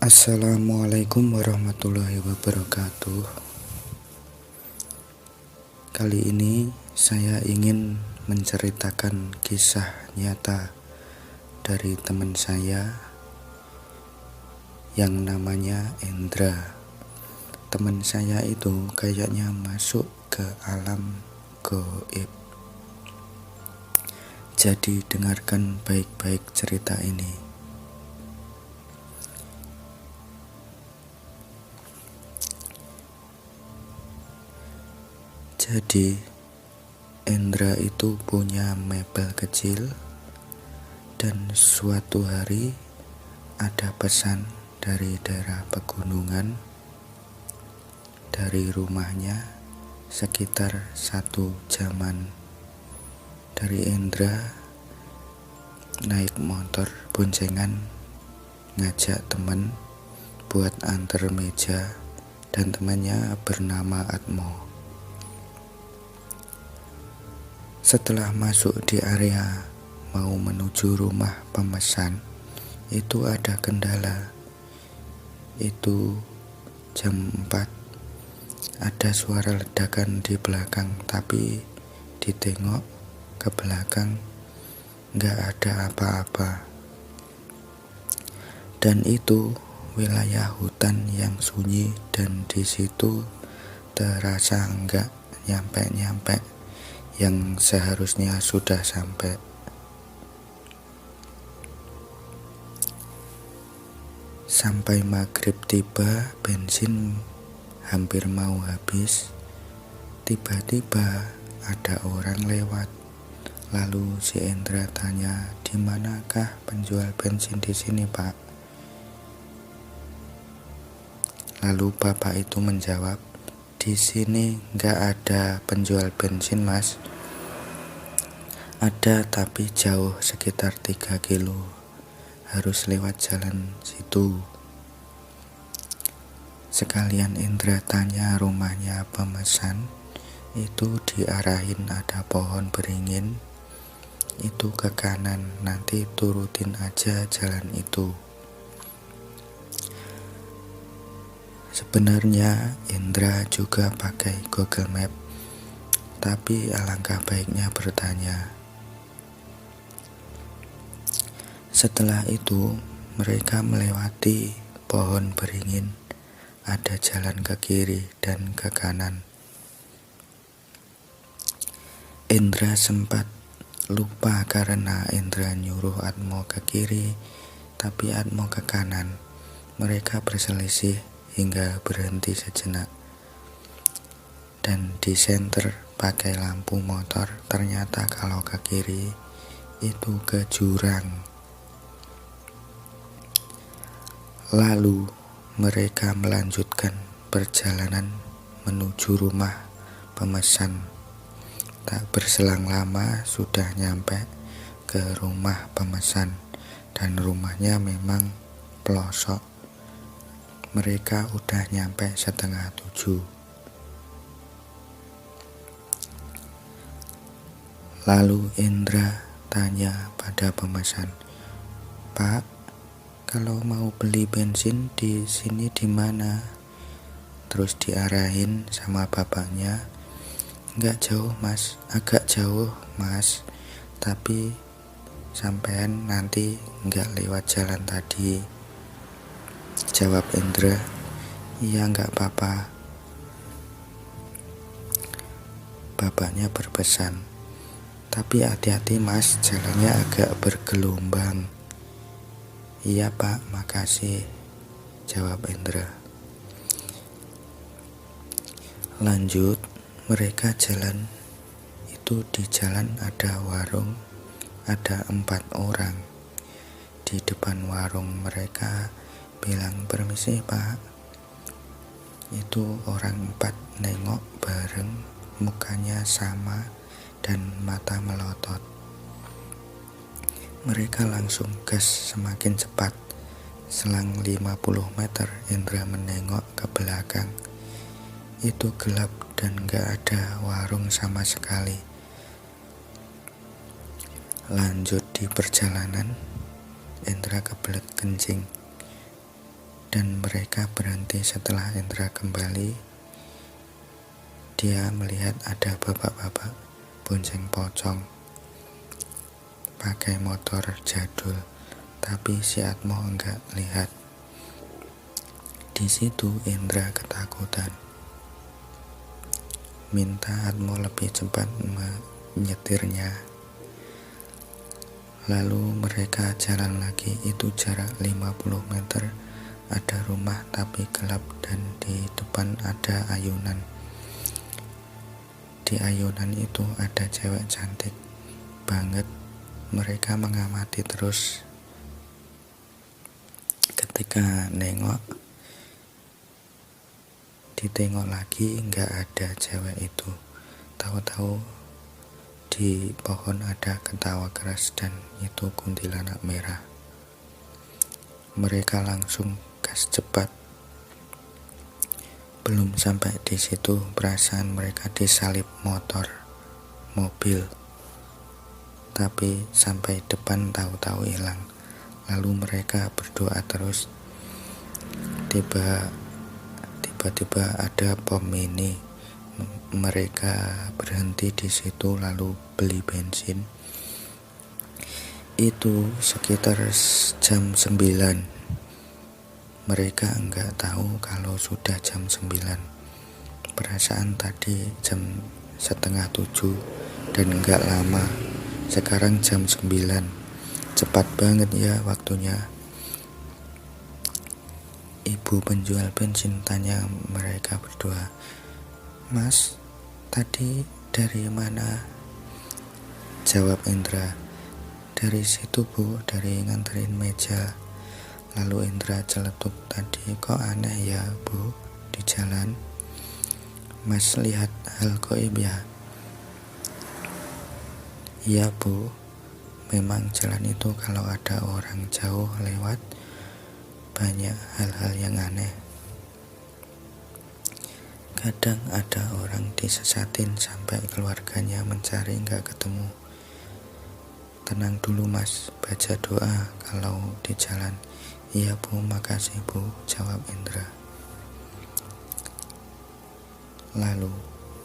Assalamualaikum warahmatullahi wabarakatuh. Kali ini saya ingin menceritakan kisah nyata dari teman saya yang namanya Endra. Teman saya itu kayaknya masuk ke alam gaib. Jadi dengarkan baik-baik cerita ini. Jadi, Endra itu punya mebel kecil, dan suatu hari ada pesan dari daerah pegunungan dari rumahnya sekitar 1 jaman. Dari Endra naik motor boncengan ngajak temen buat antar meja, dan temannya bernama Atmo. Setelah masuk di area mau menuju rumah pemesan, itu ada kendala. Itu jam 4, ada suara ledakan di belakang, tapi ditengok ke belakang gak ada apa-apa. Dan itu wilayah hutan yang sunyi, dan di situ terasa gak nyampe-nyampe yang seharusnya sudah sampai. Sampai maghrib tiba, bensin hampir mau habis. Tiba-tiba ada orang lewat. Lalu si Endra tanya, "Di manakah penjual bensin di sini, Pak?" Lalu bapak itu menjawab, "Di sini nggak ada penjual bensin, Mas. Ada, tapi jauh, sekitar 3 kilo. Harus lewat jalan situ." Sekalian Endra tanya rumahnya pemesan. Itu diarahin ada pohon beringin. Itu ke kanan, nanti turutin aja jalan itu. Sebenarnya Endra juga pakai Google Map, tapi alangkah baiknya bertanya. Setelah itu mereka melewati pohon beringin. Ada jalan ke kiri dan ke kanan. Endra sempat lupa karena Endra nyuruh Atmo ke kiri, tapi Atmo ke kanan. Mereka berselisih hingga berhenti sejenak. Dan di senter pakai lampu motor, ternyata kalau ke kiri itu ke jurang. Lalu mereka melanjutkan perjalanan menuju rumah pemesan. Tak berselang lama sudah nyampe ke rumah pemesan, dan rumahnya memang pelosok. Mereka udah nyampe 6:30. Lalu Endra tanya pada pemesan, "Pak, kalau mau beli bensin di sini di mana?" Terus diarahin sama bapaknya, "Nggak jauh, Mas. Agak jauh, Mas. Tapi sampean nanti nggak lewat jalan tadi." Jawab Endra, "Iya, nggak apa-apa." Bapaknya berpesan, "Tapi hati-hati, Mas. Jalannya agak bergelombang." "Iya, Pak, makasih," jawab Endra. Lanjut, mereka jalan. Itu di jalan ada warung, ada 4 orang. Di depan warung mereka bilang, "Permisi, Pak." Itu orang 4 nengok bareng, mukanya sama dan mata melotot. Mereka langsung gas semakin cepat. Selang 50 meter, Endra menengok ke belakang. Itu gelap dan gak ada warung sama sekali. Lanjut di perjalanan, Endra kebelet kencing. Dan mereka berhenti. Setelah Indra kembali, dia melihat ada bapak-bapak bonceng pocong pakai motor jadul, tapi si Atmo enggak lihat. Di situ Indra ketakutan, minta Atmo lebih cepat menyetirnya. Lalu mereka jalan lagi. Itu jarak 50 meter. Ada rumah tapi gelap, dan di depan ada ayunan. Di ayunan itu ada cewek cantik banget. Mereka mengamati terus. Ketika ditengok lagi, nggak ada cewek itu. Tahu-tahu di pohon ada ketawa keras, dan itu kuntilanak merah. Mereka langsung gas cepat. Belum sampai di situ, perasaan mereka disalip mobil. Tapi sampai depan tahu-tahu hilang. Lalu mereka berdoa terus. Tiba-tiba ada pom mini. Mereka berhenti di situ lalu beli bensin. Itu sekitar jam 9. Mereka enggak tahu kalau sudah jam 9. Perasaan tadi jam setengah 7 dan enggak lama. Sekarang jam 9. Cepat banget ya waktunya. Ibu penjual bensin tanya mereka berdua, "Mas, tadi dari mana?" Jawab Indra, "Dari situ Bu, dari nganterin meja." Lalu Indra celetuk, "Tadi kok aneh ya Bu di jalan? Mas lihat hal gaib ya?" "Iya Bu, memang jalan itu kalau ada orang jauh lewat, banyak hal-hal yang aneh. Kadang ada orang disesatin sampai keluarganya mencari gak ketemu." "Tenang dulu Mas, baca doa kalau di jalan." "Iya Bu, makasih Bu," jawab Indra. Lalu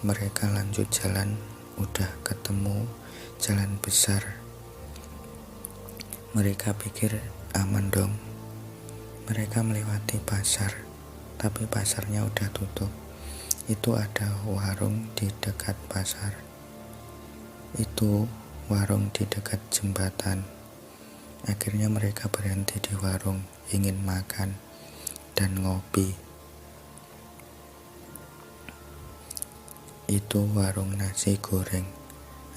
mereka lanjut jalan. Udah ketemu jalan besar. Mereka pikir aman dong. Mereka melewati pasar, tapi pasarnya udah tutup. Itu ada warung di dekat pasar. Itu warung di dekat jembatan. Akhirnya mereka berhenti di warung, ingin makan dan ngopi. Itu warung nasi goreng.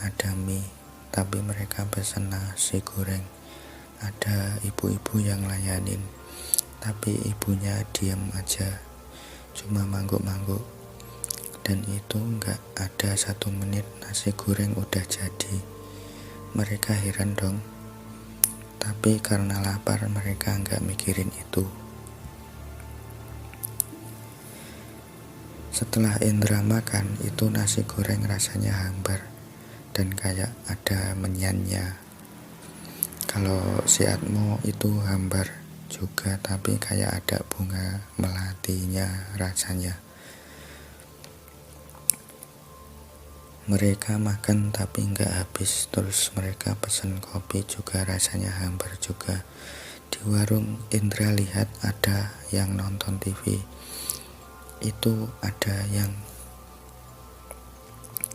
Ada mie, tapi mereka pesan nasi goreng. Ada ibu-ibu yang layanin, tapi ibunya diam aja, cuma mangguk-mangguk. Dan itu gak ada 1 menit nasi goreng udah jadi. Mereka heran dong. Tapi karena lapar mereka gak mikirin itu. Setelah Indra makan, itu nasi goreng rasanya hambar dan kayak ada menyannya. Kalau si Atmo itu hambar juga, tapi kayak ada bunga melatinya rasanya. Mereka makan tapi nggak habis. Terus mereka pesan kopi juga, rasanya hambar juga. Di warung Indra lihat ada yang nonton TV. Itu ada yang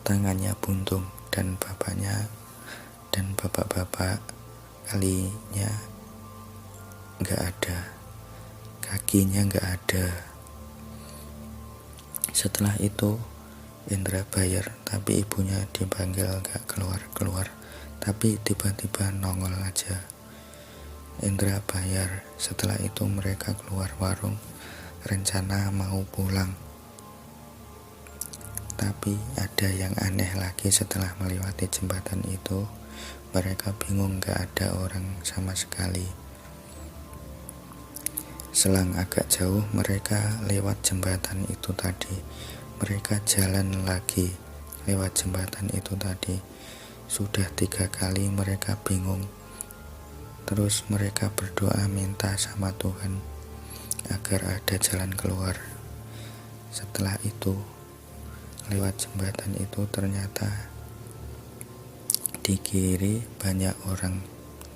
tangannya buntung, dan bapak-bapak kalinya nggak ada, kakinya nggak ada. Setelah itu Indra bayar, tapi ibunya dipanggil gak keluar-keluar, tapi tiba-tiba nongol aja. Indra bayar. Setelah itu mereka keluar warung, rencana mau pulang. Tapi ada yang aneh lagi. Setelah melewati jembatan itu, mereka bingung gak ada orang sama sekali. Selang agak jauh mereka lewat jembatan itu tadi. Mereka jalan lagi lewat jembatan itu tadi. Sudah 3 kali mereka bingung. Terus mereka berdoa minta sama Tuhan. agar ada jalan keluar. Setelah itu, lewat jembatan itu ternyata di kiri banyak orang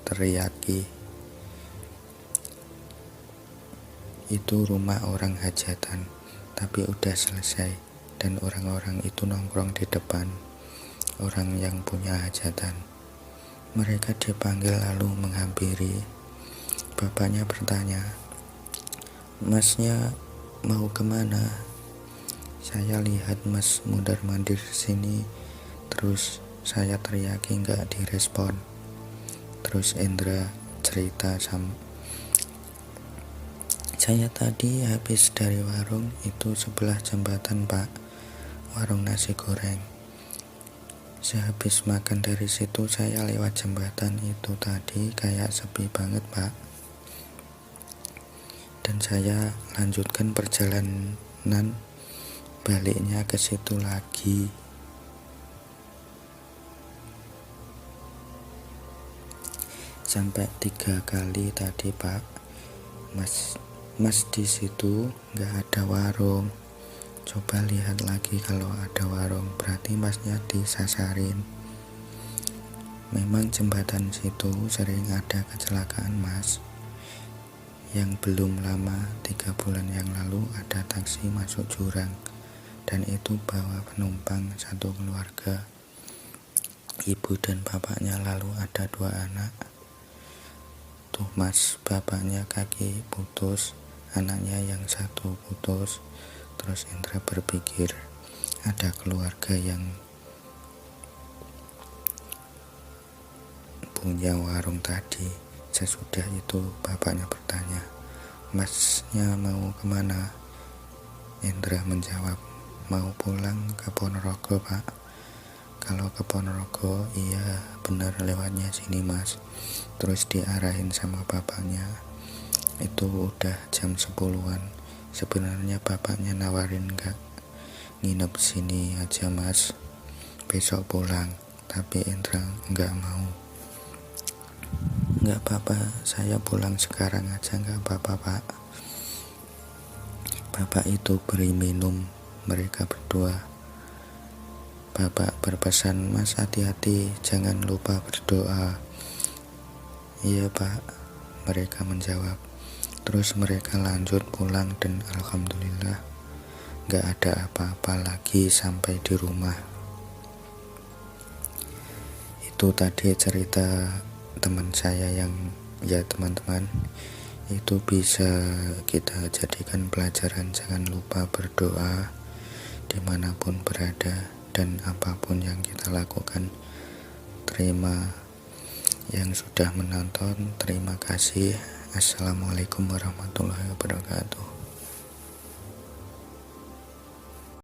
teriaki. Itu rumah orang hajatan, tapi udah selesai, dan orang-orang itu nongkrong di depan orang yang punya hajatan. Mereka dipanggil lalu menghampiri. Bapaknya bertanya, "Masnya mau kemana?" "Saya lihat mas mundar-mandir sini, terus saya teriaki nggak direspon." Terus Endra cerita, "Saya tadi habis dari warung itu sebelah jembatan pak, warung nasi goreng. Sehabis makan dari situ saya lewat jembatan itu tadi kayak sepi banget pak. Dan saya lanjutkan perjalanan baliknya ke situ lagi. Sampai 3 kali tadi pak. Mas di situ nggak ada warung. Coba lihat lagi kalau ada warung, berarti masnya disasarin. Memang jembatan situ sering ada kecelakaan mas. Yang belum lama 3 bulan yang lalu ada taksi masuk jurang, dan itu bawa penumpang satu keluarga, ibu dan bapaknya, lalu ada 2 anak. Tuh mas, bapaknya kaki putus, anaknya yang satu putus." Terus Indra berpikir, ada keluarga yang punya warung tadi. Sesudah itu bapaknya bertanya, "Masnya mau kemana?" Indra menjawab, "Mau pulang ke Ponorogo pak." "Kalau ke Ponorogo, iya benar lewatnya sini mas." Terus diarahin sama bapaknya. Itu udah jam 10-an. Sebenarnya bapaknya nawarin gak nginep sini aja mas, besok pulang. Tapi Indra gak mau. "Gak apa-apa, saya pulang sekarang aja gak apa-apa pak." Bapak itu beri minum mereka berdua. Bapak berpesan, "Mas hati-hati, jangan lupa berdoa." "Iya pak," mereka menjawab. Terus mereka lanjut pulang dan alhamdulillah gak ada apa-apa lagi sampai di rumah. Itu tadi cerita teman saya yang, ya teman-teman, itu bisa kita jadikan pelajaran. Jangan lupa berdoa dimanapun berada dan apapun yang kita lakukan. Terima yang sudah menonton, terima kasih. Assalamualaikum warahmatullahi wabarakatuh.